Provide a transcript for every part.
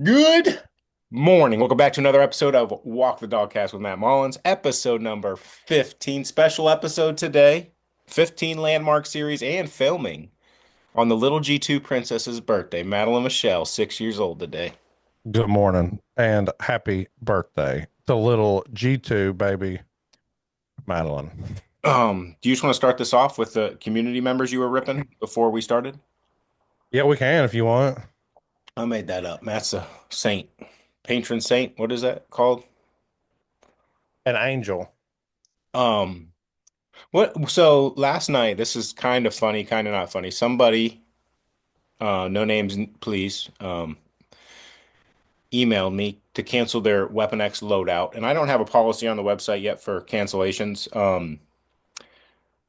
Good morning. Welcome back to another episode of Walk the DogCast with Matt Mullins, episode number 15. Special episode today, 15 landmark series and filming on the little G2 princess's birthday. Madeline Michelle, 6 years old today. Good morning and happy birthday to little G2 baby Madeline. Do you just want to start this off with the community members you were ripping before we started? Yeah, we can if you want. I made that up. Matt's a saint. Patron saint. What is that called? An angel. Um, so last night, this is kind of funny, kind of not funny. Somebody, no names, please. Emailed me to cancel their Weapon X loadout, and I don't have a policy on the website yet for cancellations.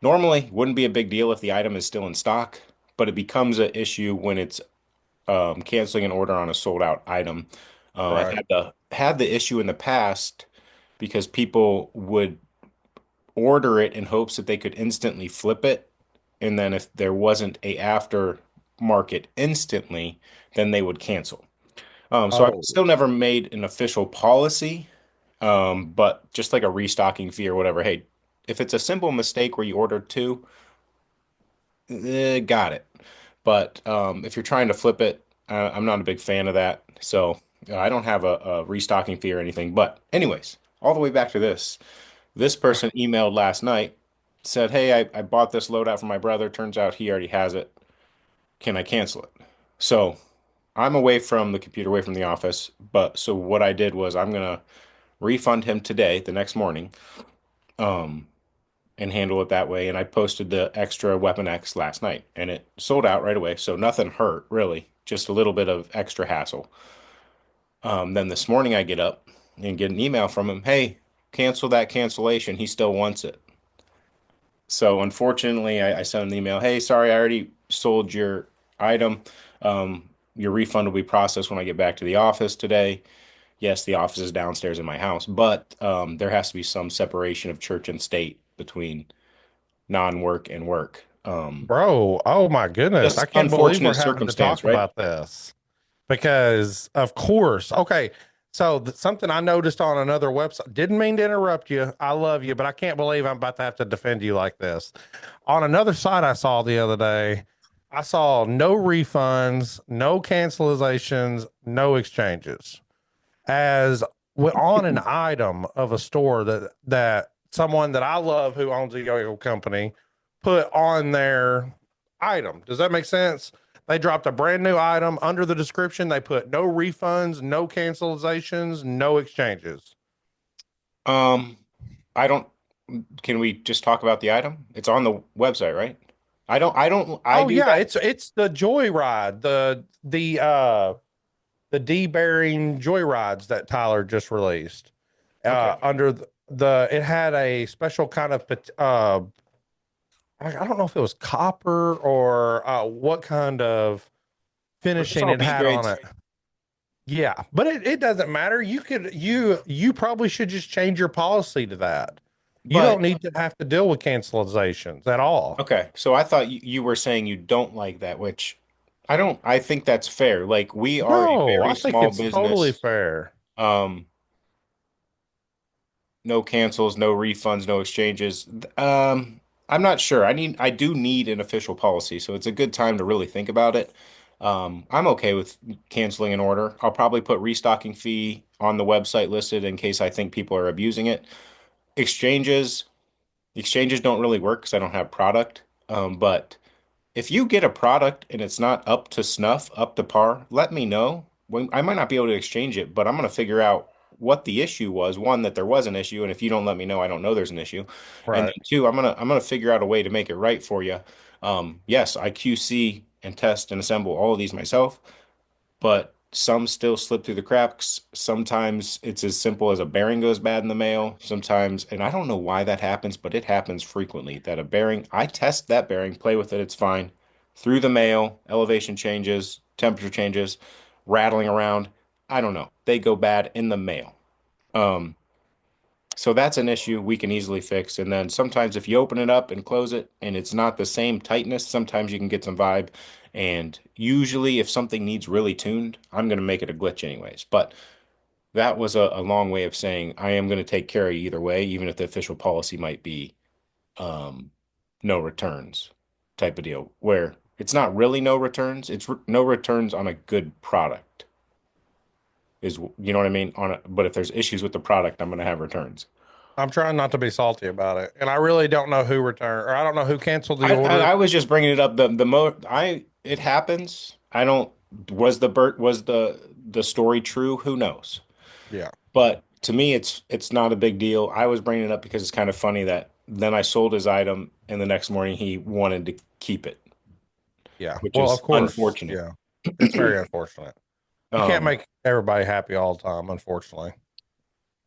Normally, wouldn't be a big deal if the item is still in stock, but it becomes an issue when it's canceling an order on a sold out item. I've Right. had the issue in the past because people would order it in hopes that they could instantly flip it, and then if there wasn't a after market instantly, then they would cancel. So I've Oh, still never made an official policy, but just like a restocking fee or whatever. Hey, if it's a simple mistake where you ordered two, got it. But if you're trying to flip it, I'm not a big fan of that. So I don't have a restocking fee or anything. But anyways, all the way back to this. This person emailed last night, said, "Hey, I bought this loadout for my brother. Turns out he already has it. Can I cancel it?" So I'm away from the computer, away from the office. But so what I did was I'm gonna refund him today, the next morning, um, and handle it that way. And I posted the extra Weapon X last night, and it sold out right away. So nothing hurt really, just a little bit of extra hassle. Then this morning I get up and get an email from him. Hey, cancel that cancellation. He still wants it. So unfortunately, I sent an email. Hey, sorry, I already sold your item. Your refund will be processed when I get back to the office today. Yes, the office is downstairs in my house, but there has to be some separation of church and state between non-work and work. bro. Oh my goodness. I Just can't believe we're unfortunate having to circumstance, talk right? about this because, of course. Okay. So, something I noticed on another website, didn't mean to interrupt you. I love you, but I can't believe I'm about to have to defend you like this. On another site I saw the other day, I saw no refunds, no cancelizations, no exchanges. As on an item of a store that someone that I love who owns a yo-yo company put on their item. Does that make sense? They dropped a brand new item under the description. They put no refunds, no cancelizations, no exchanges. Um, I don't. Can we just talk about the item? It's on the website, right? I Oh do yeah, that. it's the Joyride, the D-bearing Joyrides that Tyler just released. Okay. Under the it had a special kind of I don't know if it was copper or what kind of It's finishing all it B had on grades. it. Yeah, but it doesn't matter. You probably should just change your policy to that. You But don't need to have to deal with cancelizations at all. okay, so I thought you were saying you don't like that, which I don't. I think that's fair. Like we are a No, very I think small it's totally business. fair. Um, no cancels, no refunds, no exchanges. I'm not sure. I do need an official policy, so it's a good time to really think about it. I'm okay with canceling an order. I'll probably put restocking fee on the website listed in case I think people are abusing it. Exchanges, exchanges don't really work because I don't have product. But if you get a product and it's not up to snuff, up to par, let me know. I might not be able to exchange it, but I'm going to figure out what the issue was. One, that there was an issue, and if you don't let me know, I don't know there's an issue. And Right. then two, I'm gonna figure out a way to make it right for you. Yes, I QC and test and assemble all of these myself, but some still slip through the cracks. Sometimes it's as simple as a bearing goes bad in the mail. Sometimes, and I don't know why that happens, but it happens frequently that a bearing, I test that bearing, play with it, it's fine. Through the mail, elevation changes, temperature changes, rattling around. I don't know. They go bad in the mail. Um, So that's an issue we can easily fix. And then sometimes if you open it up and close it and it's not the same tightness, sometimes you can get some vibe. And usually if something needs really tuned, I'm going to make it a glitch anyways. But that was a long way of saying I am going to take care of you either way, even if the official policy might be um, no returns type of deal, where it's not really no returns, it's re no returns on a good product is, you know what I mean? But if there's issues with the product, I'm going to have returns. I'm trying not to be salty about it. And I really don't know who returned, or I don't know who canceled the I order. was just bringing it up. The mo I it happens. I don't was the story true? Who knows? Yeah. But to me, it's not a big deal. I was bringing it up because it's kind of funny that then I sold his item, and the next morning he wanted to keep it, Yeah. which Well, of is course. unfortunate. Yeah. It's very unfortunate. You can't Um, make everybody happy all the time, unfortunately.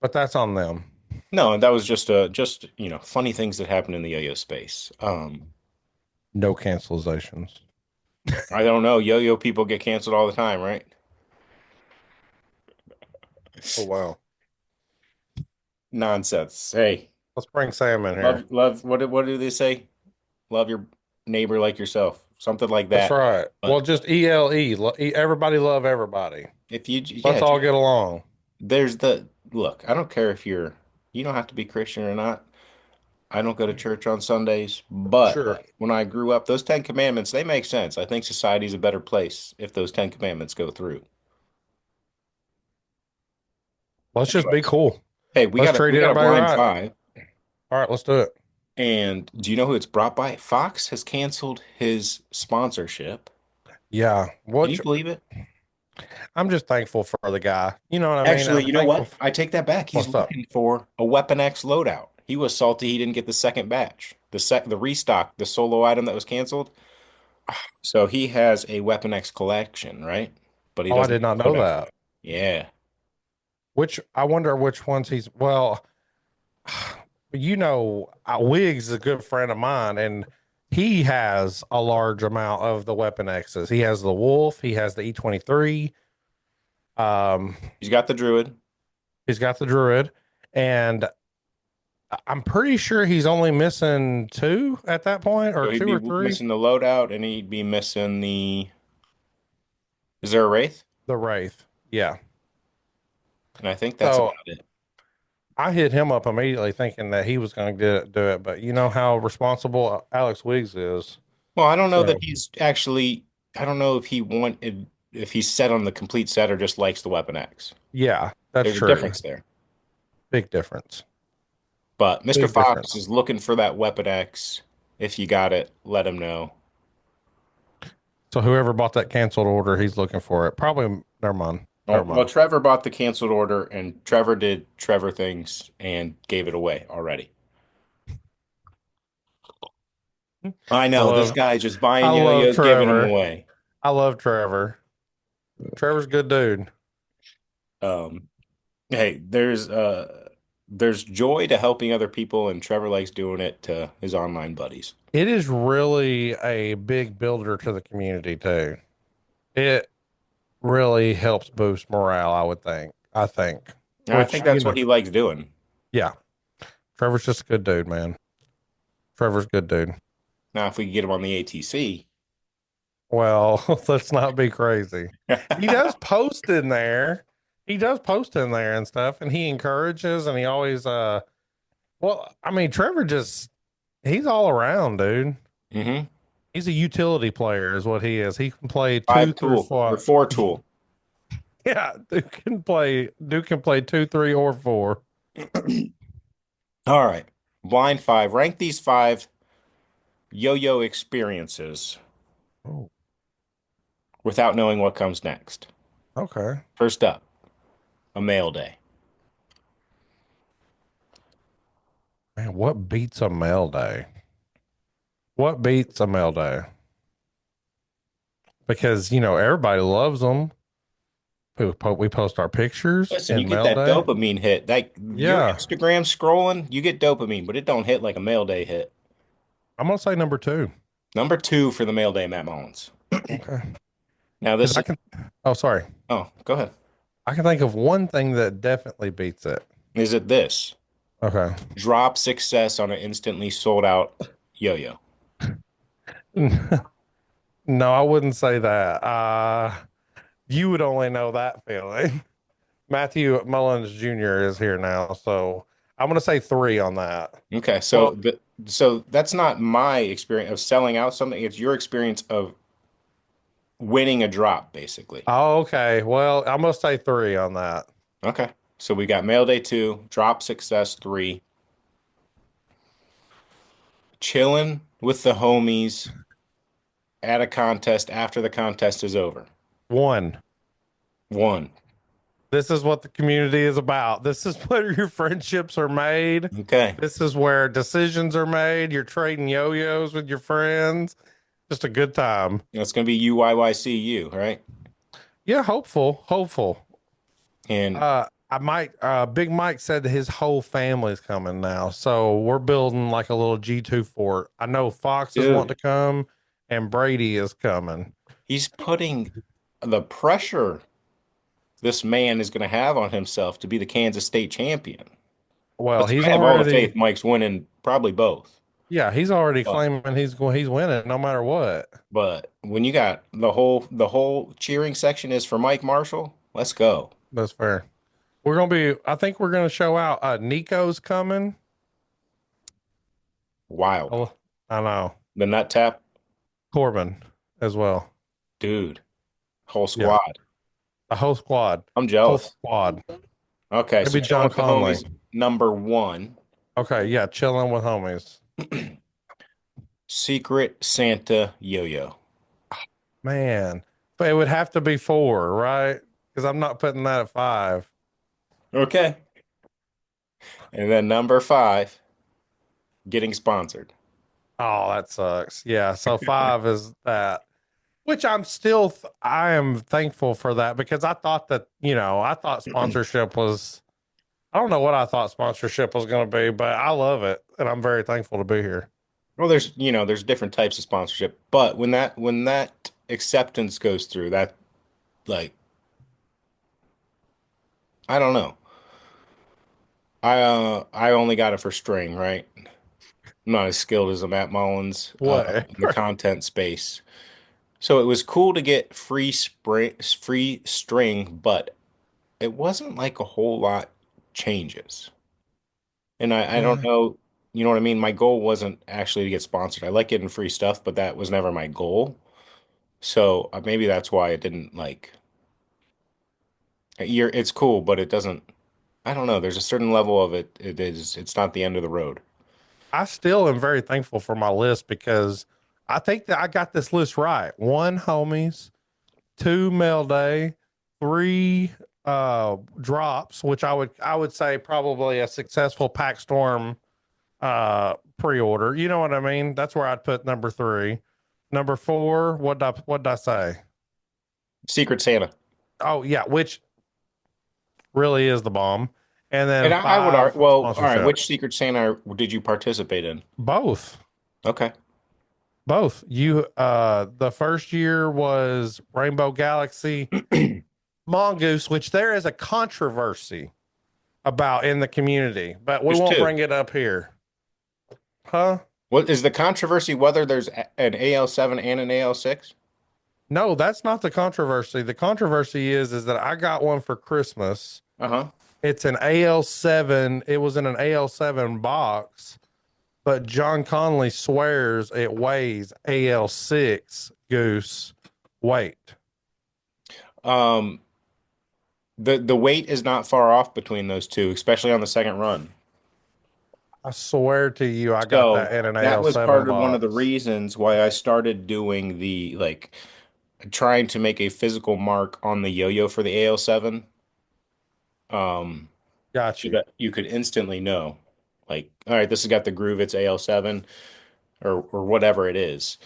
But that's on them. no, that was just funny things that happen in the yo-yo space. No cancelizations. I don't know. Yo-yo people get canceled all the time, right? Oh wow. Nonsense. Hey, Let's bring Sam in here. love. What do they say? Love your neighbor like yourself. Something like That's that. right. Well, But just ELE. Everybody love everybody. yeah, Let's if all you, get along. there's the look. I don't care if you don't have to be Christian or not. I don't go to church on Sundays, but Sure. when I grew up, those Ten Commandments, they make sense. I think society's a better place if those Ten Commandments go through. Let's just be Anyways, cool. hey, Let's treat we got a everybody blind right. five, All right, let's do it. and do you know who it's brought by? Fox has canceled his sponsorship. Yeah. Can you Which believe it? I'm just thankful for the guy. You know what I mean? Actually, I'm you know thankful. what? I take that back. He's What's up? looking for a Weapon X loadout. He was salty he didn't get the second batch, the restock, the solo item that was canceled. So he has a Weapon X collection, right? But he Oh, I doesn't did not have know a loadout. that. Yeah. Which I wonder which ones he's well, Wiggs is a good friend of mine, and he has a large amount of the Weapon X's. He has the Wolf, he has the E23, um, He's got the Druid. he's got the Druid, and I'm pretty sure he's only missing two at that point, or So he'd two be or three. missing the loadout and he'd be missing the. Is there a Wraith? The Wraith. Yeah. And I think that's So about it. I hit him up immediately thinking that he was going to do it, but you know how responsible Alex Wiggs is. Well, I don't know that So he's actually. I don't know if he's set on the complete set or just likes the Weapon X. yeah, that's There's a true. difference there. Big difference. But Mr. Big Fox difference. is looking for that Weapon X. If you got it, let him know. So whoever bought that canceled order, he's looking for it. Probably, never mind. Oh, Never well, mind. Trevor bought the canceled order, and Trevor did Trevor things and gave it away already. I I know this love, guy's just I buying love yo-yos, giving them Trevor. away. I love Trevor. Trevor's a good dude. Um, hey, there's joy to helping other people, and Trevor likes doing it to his online buddies. It is really a big builder to the community too. It really helps boost morale, I would think. I think. And I Which, think that's what he likes doing. yeah, Trevor's just a good dude, man. Trevor's a good dude. Now, if we could get him on the ATC, Well, let's not be crazy. He does post in there. He does post in there and stuff, and he encourages and he always well, I mean, Trevor just he's all around, dude. hmm He's a utility player, is what he is. He can play two five through tool or four. four tool. Yeah, Duke can play two, three, or four. All right, blind five. Rank these five yo-yo experiences Oh, without knowing what comes next. okay. First up, a mail day. Man, what beats a mail day? What beats a mail day? Because everybody loves them. We post our pictures Listen, you in get mail that day. dopamine hit. That your Yeah, Instagram scrolling, you get dopamine, but it don't hit like a mail day hit. I'm gonna say number two. Number two for the mail day, Matt Mullins. Okay. Now Because this I is, can, oh, sorry. oh, go ahead. I can think of one thing that definitely beats it. Is it this? Okay. Drop success on an instantly sold out yo-yo. No, I wouldn't say that. You would only know that feeling. Matthew Mullins Jr. is here now, so I'm gonna say three on that. Okay, Well, so that's not my experience of selling out something. It's your experience of winning a drop, basically. oh, okay. Well, I'm gonna say three on that. Okay. So we got mail day two, drop success three, chilling with the homies at a contest after the contest is over. One. One. This is what the community is about. This is where your friendships are made. Okay. This is where decisions are made. You're trading yo-yos with your friends. Just a good time. It's gonna be UYYCU, right? Yeah, hopeful. And I might Big Mike said that his whole family's coming now. So we're building like a little G2 fort. I know Fox is wanting dude, to come and Brady is coming. he's putting the pressure this man is gonna have on himself to be the Kansas State champion. Well, Which he's I have all the faith already Mike's winning probably both. yeah, he's already But claiming he's winning no matter what. but when you got the whole cheering section is for Mike Marshall, let's go. That's fair. I think we're gonna show out Nico's coming. Wild. Oh, I know. The nut tap, Corbin as well. dude, whole Yeah. squad. The whole squad. I'm Whole jealous. squad. Okay, so Maybe chilling John with the Conley. homies, number one. Okay, yeah, chilling with homies. Secret Santa yo-yo. Man, but it would have to be four, right? Because I'm not putting that at five. Okay. And then number five, getting sponsored. Oh, that sucks. Yeah, so five is that, which I am thankful for that because I thought that, I thought sponsorship was, I don't know what I thought sponsorship was going to be, but I love it and I'm very thankful to be here. Well, there's different types of sponsorship, but when that acceptance goes through, that like I don't know. I only got it for string, right? I'm not as skilled as a Matt Mullins What? in the content space. So it was cool to get free string, but it wasn't like a whole lot changes. And I don't Yeah. know, you know what I mean? My goal wasn't actually to get sponsored. I like getting free stuff, but that was never my goal. So maybe that's why it didn't like it's cool, but it doesn't, I don't know. There's a certain level of it. It's not the end of the road. I still am very thankful for my list because I think that I got this list right. One, homies. Two, mail day. Three, drops, which I would say probably a successful pack storm pre-order. You know what I mean? That's where I'd put number three. Number four, what did I say? Secret Santa. Oh yeah, which really is the bomb. And And then I would five, argue, well, all right, sponsorship. which Secret Santa did you participate in? Both. Okay. Both. The first year was Rainbow Galaxy Mongoose, which there is a controversy about in the community, but we There's won't two. bring it up here. Huh? What is the controversy whether there's an AL7 and an AL6? No, that's not the controversy. The controversy is that I got one for Christmas. Uh-huh. It's an AL7. It was in an AL7 box, but John Conley swears it weighs AL6 goose weight. Um, the weight is not far off between those two, especially on the second run. I swear to you, I got So that in an that was AL7 part of one of the box. reasons why I started doing the like trying to make a physical mark on the yo-yo for the AL7. Um, Got so you. that you could instantly know, like, all right, this has got the groove, it's AL7 or whatever it is.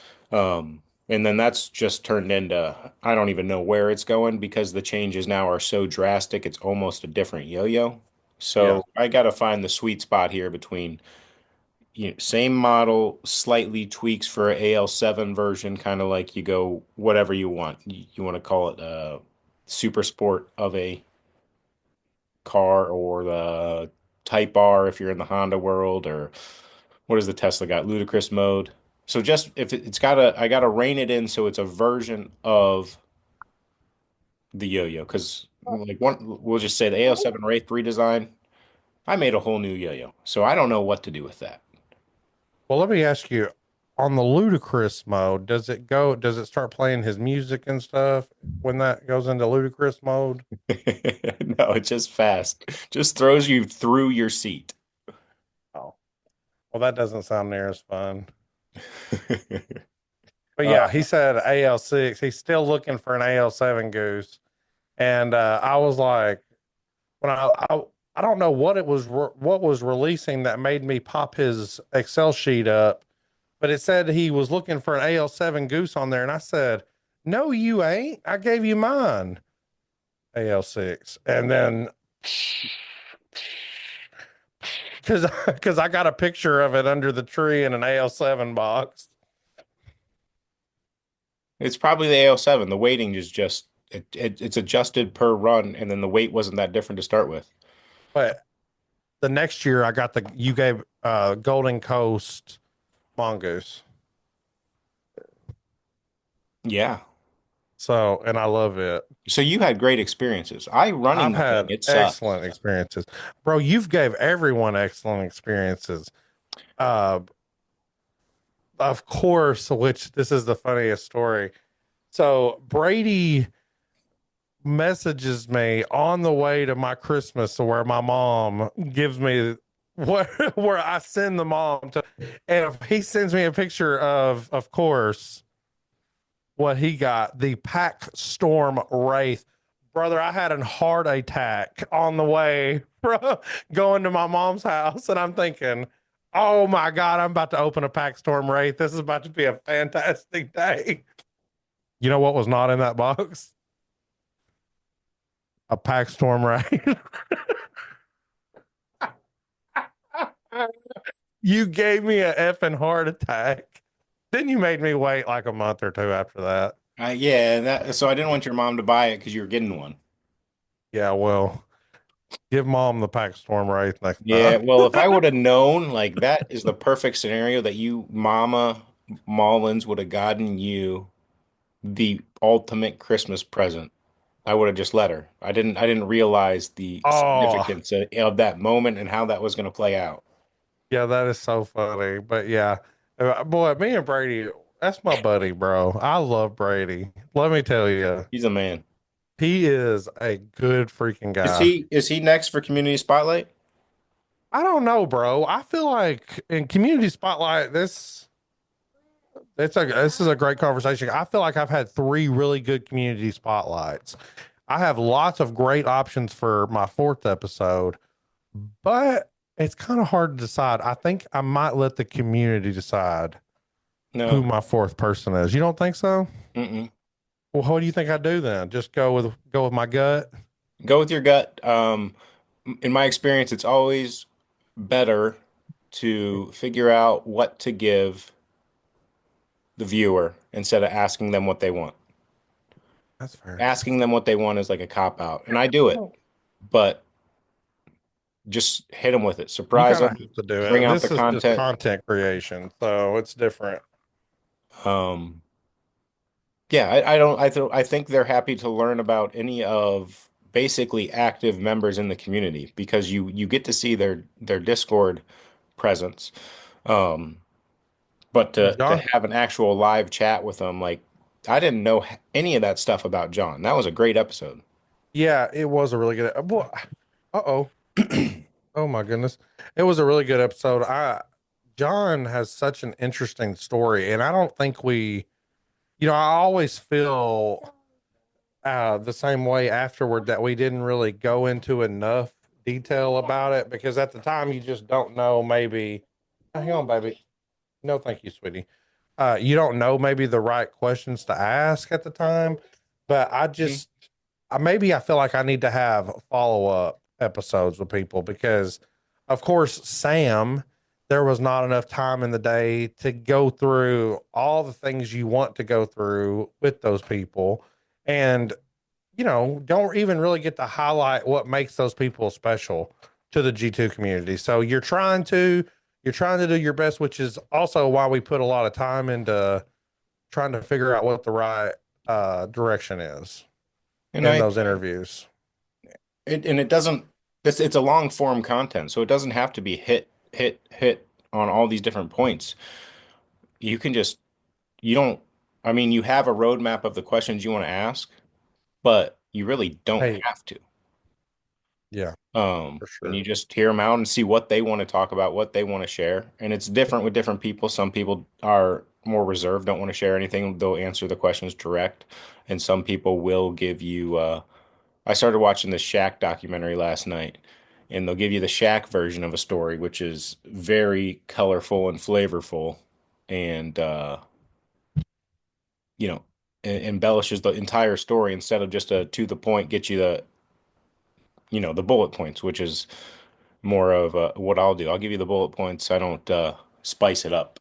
And then that's just turned into I don't even know where it's going because the changes now are so drastic, it's almost a different yo-yo. Yeah. So I got to find the sweet spot here between same model, slightly tweaks for a AL7 version, kind of like you go whatever you want. You want to call it a super sport of a car or the Type R if you're in the Honda world, or what does the Tesla got? Ludicrous mode. So just if it's gotta, I gotta rein it in so it's a version of the yo-yo. Because like one, we'll just say the AL7 or A3 design. I made a whole new yo-yo, so I don't know what to do with that. Well, let me ask you, on the ludicrous mode, does it start playing his music and stuff when that goes into ludicrous mode? No, it's just fast. Just throws you through your seat. Oh, well, that doesn't sound near as fun. But Uh, yeah, he said AL6. He's still looking for an AL7 goose. And I was like, when I don't know what it was, what was releasing that made me pop his Excel sheet up, but it said he was looking for an AL7 goose on there. And I said, no, you ain't. I gave you mine, AL6. And then, because I got a picture of it under the tree in an AL7 box. it's probably the AL7. The weighting is just it's adjusted per run, and then the weight wasn't that different to start with. But the next year, I got you gave Golden Coast Mongoose. Yeah. So, and I love it. So you had great experiences. I running I've the thing, had it sucks. excellent experiences. Bro, you've gave everyone excellent experiences. Uh, of course, which this is the funniest story. So Brady messages me on the way to my Christmas where my mom gives me where where I send the mom to, and if he sends me a picture of course what he got, the Pack Storm Wraith. Brother, I had a heart attack on the way from going to my mom's house, and I'm thinking, oh my God, I'm about to open a Pack Storm Wraith. This is about to be a fantastic day. You know what was not in that box? A Pack Storm Wraith. You gave me a effing heart attack. Then you made me wait like a month or two after that. Yeah, so I didn't want your mom to buy it because you were getting one. Yeah, well, give mom the Pack Storm Wraith next Yeah, time. well, if I would have known, like that is the perfect scenario that you, Mama Mullins, would have gotten you the ultimate Christmas present. I would have just let her. I didn't realize the Oh, significance of that moment and how that was going to play out. yeah, that is so funny. But yeah, boy, me and Brady, that's my buddy, bro. I love Brady. Let me tell you, He's a man. he is a good freaking Is guy. he next for Community Spotlight? I don't know, bro. I feel like in Community Spotlight, this is a great conversation. I feel like I've had three really good community spotlights. I have lots of great options for my fourth episode, but it's kind of hard to decide. I think I might let the community decide who No. my fourth person is. You don't think so? Mm-mm. Well, what do you think I do then? Just go with my gut. Go with your gut. In my experience, it's always better to figure out what to give the viewer instead of asking them what they want. That's fair. Asking them what they want is like a cop out, and I do it, but just hit them with it. You Surprise kind them, of have to do bring it. out the This is just content. content creation, so it's different. Um, yeah, I don't. I think they're happy to learn about any of basically active members in the community because you get to see their Discord presence. Um, but to John, have an actual live chat with them, like I didn't know any of that stuff about John. That was a great episode. yeah, it was a really good. Boy, uh-oh. Oh my goodness. It was a really good episode. John has such an interesting story, and I don't think I always feel the same way afterward that we didn't really go into enough detail about it because at the time you just don't know maybe. Hang on, baby. No, thank you, sweetie. You don't know maybe the right questions to ask at the time, but maybe I feel like I need to have follow up episodes with people because, of course, Sam, there was not enough time in the day to go through all the things you want to go through with those people. And, don't even really get to highlight what makes those people special to the G2 community. So you're trying to do your best, which is also why we put a lot of time into trying to figure out what the right direction is And in I those interviews. it doesn't it's a long form content, so it doesn't have to be hit on all these different points. You can just you don't I mean, you have a roadmap of the questions you want to ask, but you really don't Hey, have to. yeah, for And sure. you just hear them out and see what they want to talk about, what they want to share. And it's different with different people. Some people are more reserved, don't want to share anything. They'll answer the questions direct. And some people will give you, I started watching the Shaq documentary last night, and they'll give you the Shaq version of a story, which is very colorful and flavorful and, you know, embellishes the entire story instead of just a to the point, get you the bullet points, which is more of what I'll do. I'll give you the bullet points. I don't spice it up.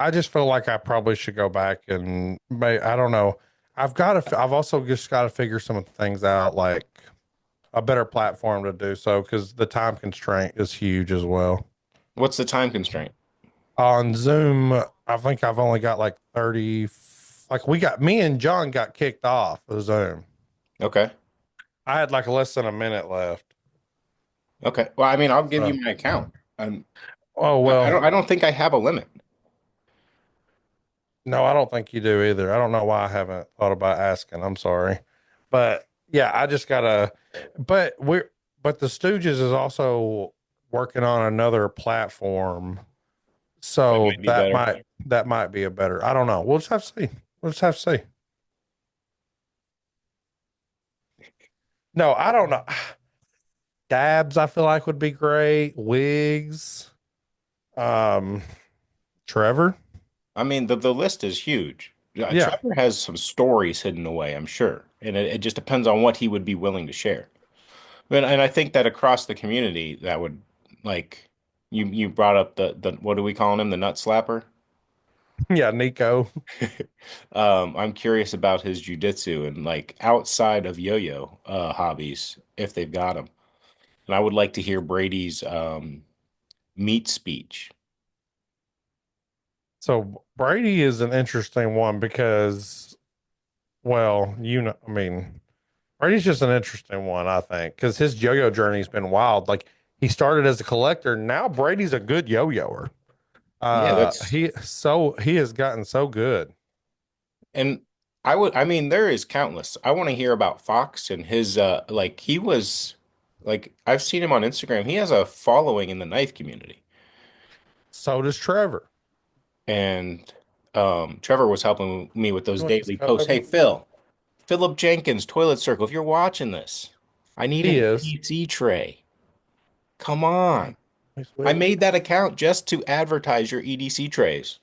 I just feel like I probably should go back and I don't know. I've also just got to figure some things out, like a better platform to do so, because the time constraint is huge as well. What's the time constraint? On Zoom, I think I've only got like 30, like me and John got kicked off of Zoom. Okay. I had like less than a minute left. Okay. Well, I mean, I'll give So, you my account. Um, oh, I well, don't. I don't think I have a limit. no, I don't think you do either. I don't know why I haven't thought about asking. I'm sorry. But yeah, I just gotta, but but the Stooges is also working on another platform. That So might be better. that might be a better, I don't know. We'll just have to see. We'll just have to see. No, I don't know. Dabs, I feel like would be great. Wigs, um, Trevor. I mean, the list is huge. Yeah. Trevor has some stories hidden away, I'm sure, and it just depends on what he would be willing to share. And I think that across the community, that would like you brought up the what do we call him? The nut slapper. Yeah, Nico. I'm curious about his jujitsu and like outside of yo-yo hobbies, if they've got them. And I would like to hear Brady's meat speech. So Brady is an interesting one because, well, I mean, Brady's just an interesting one, I think, because his yo-yo journey's been wild. Like he started as a collector. Now Brady's a good yo-yoer. Yeah, that's He has gotten so good. and I mean there is countless. I want to hear about Fox and his like he was like I've seen him on Instagram. He has a following in the knife community. So does Trevor. And Trevor was helping me with those You want this daily cup posts. Hey open? Phil, Philip Jenkins, Toilet Circle, if you're watching this, I need He an is. EDC tray. Come on. Hey, I sweetie. made that account just to advertise your EDC trays.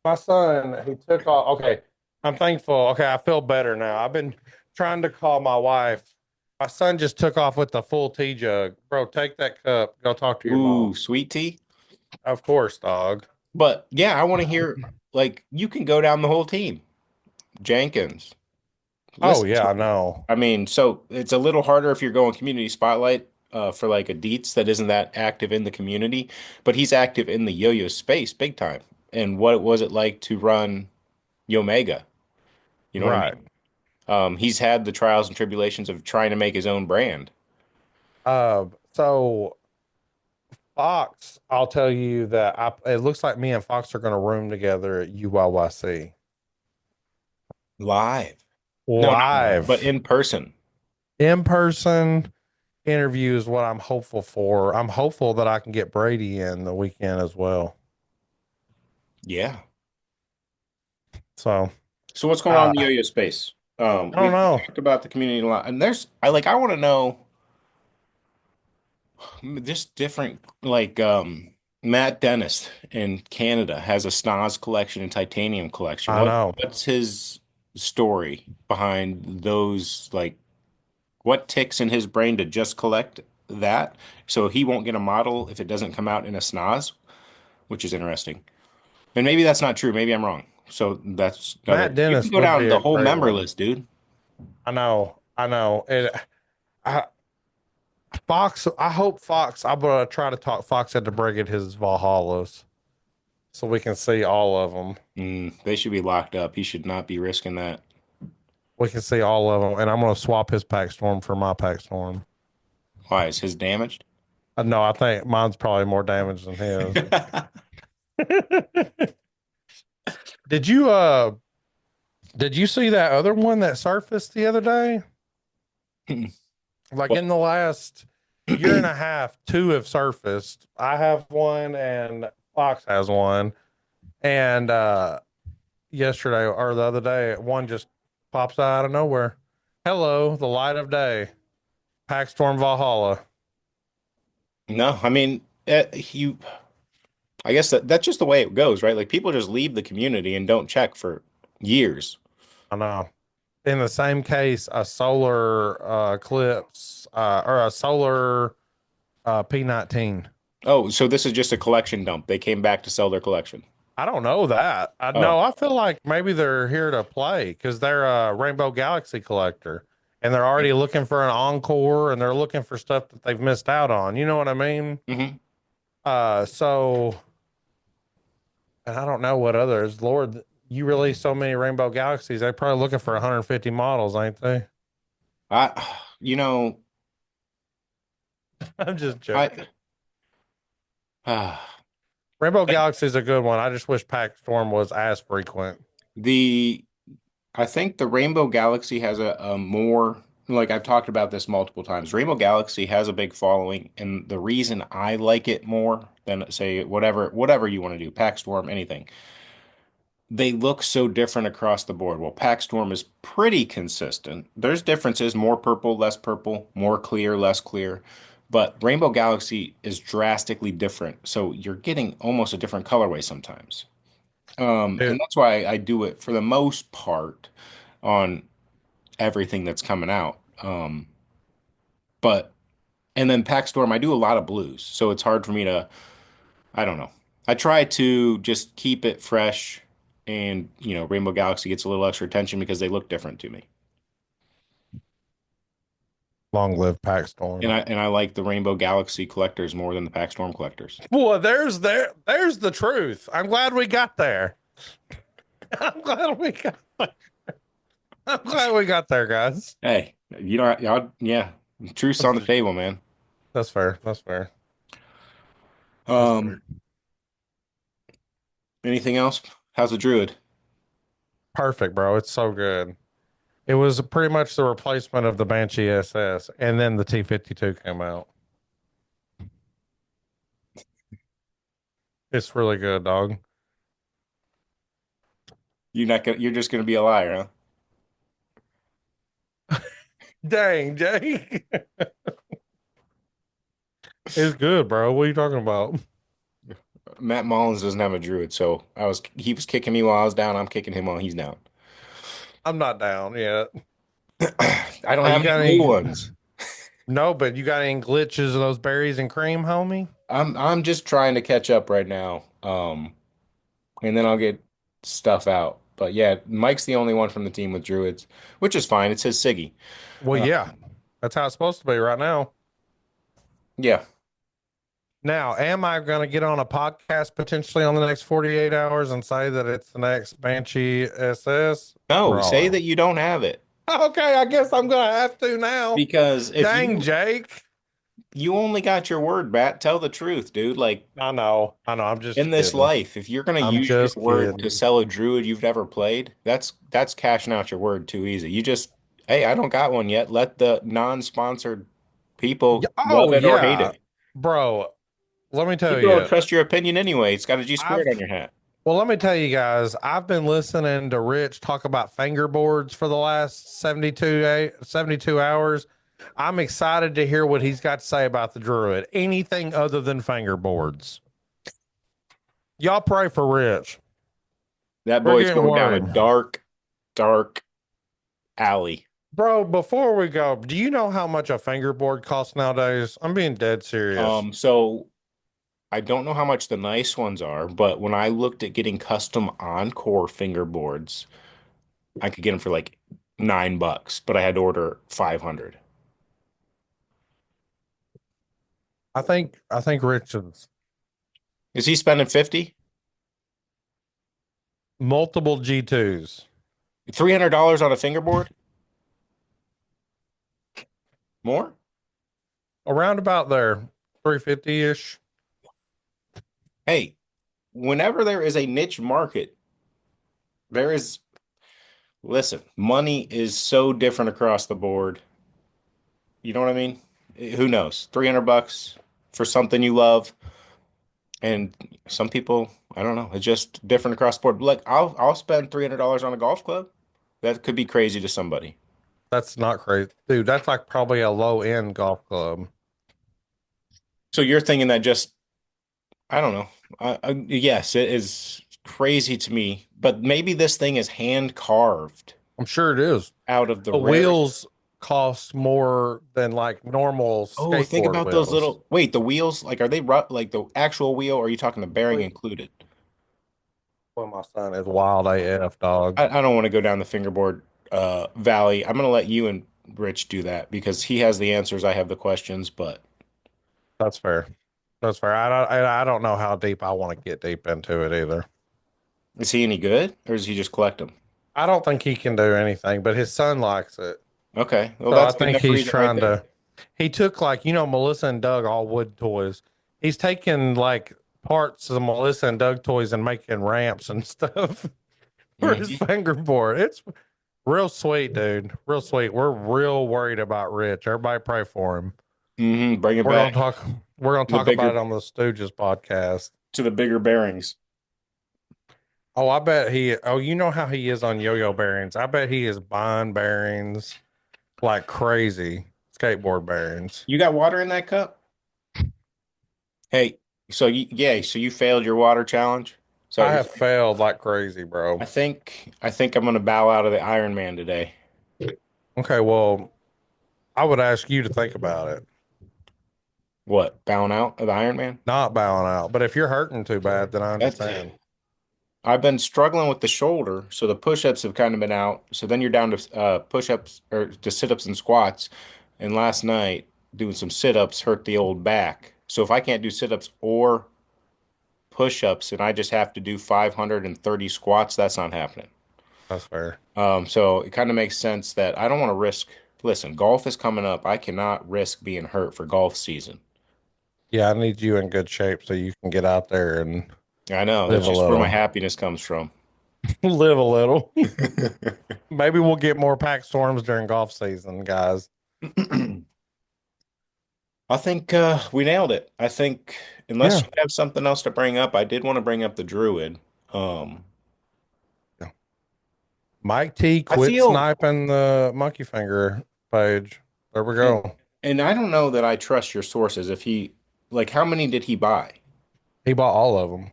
My son, he took off. Okay. I'm thankful. Okay. I feel better now. I've been trying to call my wife. My son just took off with the full tea jug. Bro, take that cup. Go talk to your mom. Ooh, sweet tea. Of course, dog. But yeah, I want to hear like you can go down the whole team. Jenkins. Oh, Listen yeah, to I know. I mean, so it's a little harder if you're going community spotlight for like a Dietz that isn't that active in the community, but he's active in the yo-yo space big time. And what was it like to run Yomega? You know what I Right. mean? He's had the trials and tribulations of trying to make his own brand So Fox, I'll tell you that it looks like me and Fox are going to room together at UYYC. live. No, not live, but Live. in person. In person interview is what I'm hopeful for. I'm hopeful that I can get Brady in the weekend as well. Yeah. So, So what's going on uh, in the yo-yo space? I don't We know. talked about the community a lot, and I want to know just different like Matt Dennis in Canada has a Snoz collection and titanium collection. I know. What's his story behind those like what ticks in his brain to just collect that so he won't get a model if it doesn't come out in a Snoz, which is interesting. And maybe that's not true. Maybe I'm wrong. So that's another. Matt You can Dennis go would down be the a whole great member one. list, dude. I know. I know. I, Fox, I hope Fox, I'm going to try to talk Fox into bringing his Valhallas so we can see all of them. They should be locked up. He should not be risking that. We can see all of them. And I'm going to swap his pack storm for my pack storm. Why is his damaged? No, I think mine's probably more damaged than his. Did you, did you see that other one that surfaced the other day? Like What? in the last year and a half, two have surfaced. I have one and Fox has one. And yesterday or the other day, one just pops out of nowhere. Hello, the light of day. Packstorm Valhalla. No, I mean, you. I guess that's just the way it goes, right? Like people just leave the community and don't check for years. I know. In the same case, a solar eclipse or a solar P19. Oh, so this is just a collection dump. They came back to sell their collection. I don't know that. I Oh. know. I feel like maybe they're here to play because they're a Rainbow Galaxy collector and they're already looking for an encore and they're looking for stuff that they've missed out on. You know what I mean? Hmm. So, and I don't know what others. Lord, you release so many Rainbow Galaxies, they're probably looking for 150 models, ain't they? You know, I'm just joking. I, uh, Rainbow Galaxy is a good one. I just wish Pack Storm was as frequent. the I think the Rainbow Galaxy has a more like I've talked about this multiple times. Rainbow Galaxy has a big following, and the reason I like it more than say whatever you want to do, Pack Storm, anything. They look so different across the board. Well, Pack Storm is pretty consistent. There's differences, more purple, less purple, more clear, less clear. But Rainbow Galaxy is drastically different. So you're getting almost a different colorway sometimes. And Dude, that's why I do it for the most part on everything that's coming out. But and then Pack Storm, I do a lot of blues, so it's hard for me to, I don't know. I try to just keep it fresh, and Rainbow Galaxy gets a little extra attention because they look different to me. long live Pack And Storm. I like the Rainbow Galaxy collectors more than the Pack Storm collectors. Well, there's the truth. I'm glad we got there. I'm glad we got I'm glad we got there, guys. Hey, yeah, truth's I'm on the just table, man. that's fair. That's fair. That's fair. Um, Anything else? How's the Druid? Perfect, bro. It's so good. It was pretty much the replacement of the Banshee SS, and then the T-52 came out. It's really good, dog. You're just gonna be a liar, Dang, Jay. It's good, bro. What are you talking about? huh? Matt Mullins doesn't have a Druid, so he was kicking me while I was down. I'm kicking him while he's down. I'm not down yet. I don't You have any got blue any? ones. No, but you got any glitches of those berries and cream, homie? I'm just trying to catch up right now. And then I'll get stuff out. But yeah, Mike's the only one from the team with Druids, which is fine. It's his Siggy. Well, Uh, yeah, that's how it's supposed to be right now. yeah. Now, am I going to get on a podcast potentially on the next 48 hours and say that it's the next Banshee SS? No, say Bro. that you don't have it Okay, I guess I'm going to have to now. because if Dang, Jake. you only got your word, Bat, tell the truth, dude. Like I know. I know. I'm in just this kidding. life, if you're gonna I'm use your just word to kidding. sell a Druid you've never played, that's cashing out your word too easy. You just, hey, I don't got one yet. Let the non-sponsored people love Oh, it or hate yeah. it. Bro, let me tell People don't you, trust your opinion anyway. It's got a G squared I've on your hat. Well, let me tell you guys, I've been listening to Rich talk about fingerboards for the last 72 hours. I'm excited to hear what he's got to say about the Druid. Anything other than fingerboards. Y'all pray for Rich. That We're boy's getting going down a worried. dark, dark alley. Bro, before we go, do you know how much a fingerboard costs nowadays? I'm being dead serious. So I don't know how much the nice ones are, but when I looked at getting custom Encore fingerboards, I could get them for like $9, but I had to order 500. I think Rich is Is he spending 50? multiple G2s. $300 on a fingerboard? More? Around about there, 350-ish. Hey, whenever there is a niche market, there is, listen, money is so different across the board. You know what I mean? Who knows? $300 for something you love. And some people, I don't know, it's just different across the board. Like I'll spend $300 on a golf club. That could be crazy to somebody. That's not crazy. Dude, that's like probably a low end golf club. So you're thinking that just, I don't know. Yes, it is crazy to me, but maybe this thing is hand carved I'm sure it is. out of the The rarest. wheels cost more than like normal Oh, think skateboard about those wheels. little, wait, the wheels, like are they like the actual wheel, or are you talking the bearing included? Well, my son is wild AF, dog. I don't want to go down the fingerboard valley. I'm gonna let you and Rich do that because he has the answers, I have the questions, but That's fair. That's fair. I don't know how deep I want to get deep into it either. is he any good or does he just collect them? I don't think he can do anything, but his son likes it. Okay, well So I that's good think enough he's reason right trying there. to, he took like, Melissa and Doug all wood toys. He's taking like parts of the Melissa and Doug toys and making ramps and stuff for his Hmm. fingerboard. It's real sweet, dude. Real sweet. We're real worried about Rich. Everybody pray for him. Bring it We're back gonna talk. We're gonna to the talk about bigger it on the Stooges podcast. bearings. Oh, I bet he. Oh, you know how he is on yo-yo bearings. I bet he is buying bearings like crazy. Skateboard bearings. You got water in that cup? Hey, so you failed your water challenge. Is that what I you're have saying? failed like crazy, bro. I think I'm gonna bow out of the Iron Man today. Okay, well, I would ask you to think about it. What? Bowing out of the Iron Man? Not bowing out, but if you're hurting too bad, then I That's understand. I've been struggling with the shoulder, so the push-ups have kind of been out. So then you're down to push-ups or to sit-ups and squats. And last night, doing some sit-ups hurt the old back. So if I can't do sit-ups or push-ups and I just have to do 530 squats, that's not happening. That's fair. So it kind of makes sense that I don't want to risk. Listen, golf is coming up. I cannot risk being hurt for golf season. Yeah, I need you in good shape so you can get out there and I know live that's a just where my little. happiness comes from. Live a little. Maybe we'll get more pack storms during golf season, guys. I think we nailed it. I think unless Yeah. you have something else to bring up, I did want to bring up the Druid. Um, Mike T I quit feel, sniping the monkey finger page. There we and, go. and I don't know that I trust your sources. If he, like, how many did he buy? He bought all of them.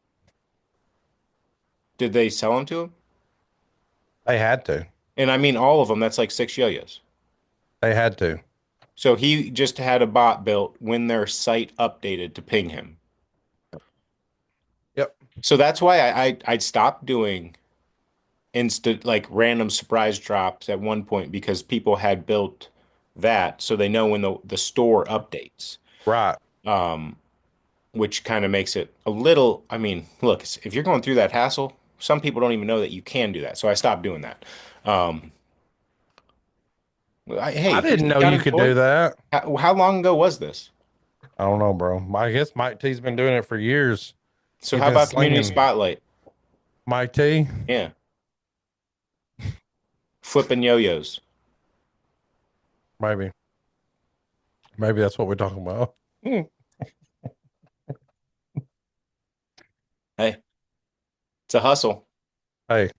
Did they sell them to him? They had to. And I mean all of them. That's like six yo-yos. They had to. So he just had a bot built when their site updated to ping him. Yep. So that's why I stopped doing instant like random surprise drops at one point because people had built that so they know when the store updates. Right. Um, which kind of makes it a little, I mean, look, if you're going through that hassle, some people don't even know that you can do that. So I stopped doing that. Um, I hey, didn't he's know you could do unemployed. that. How long ago was this? I don't know, bro. I guess Mike T's been doing it for years. So He's how been about Community slinging. Spotlight? Mike T. Yeah, flipping yo-yos. Maybe. Maybe that's what we're talking about. Hey, it's a hustle. Hey,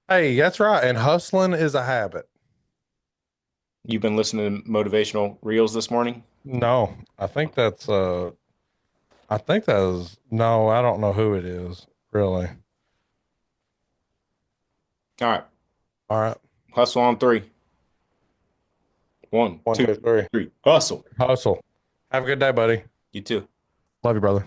hey, that's right. And hustling is a habit. You've been listening to motivational reels this morning? No, I think that is no, I don't know who it is, really. All right, All right. hustle on three. One, One, two, two, three. three. Hustle. Hustle. Have a good day, buddy. You too. Love you, brother.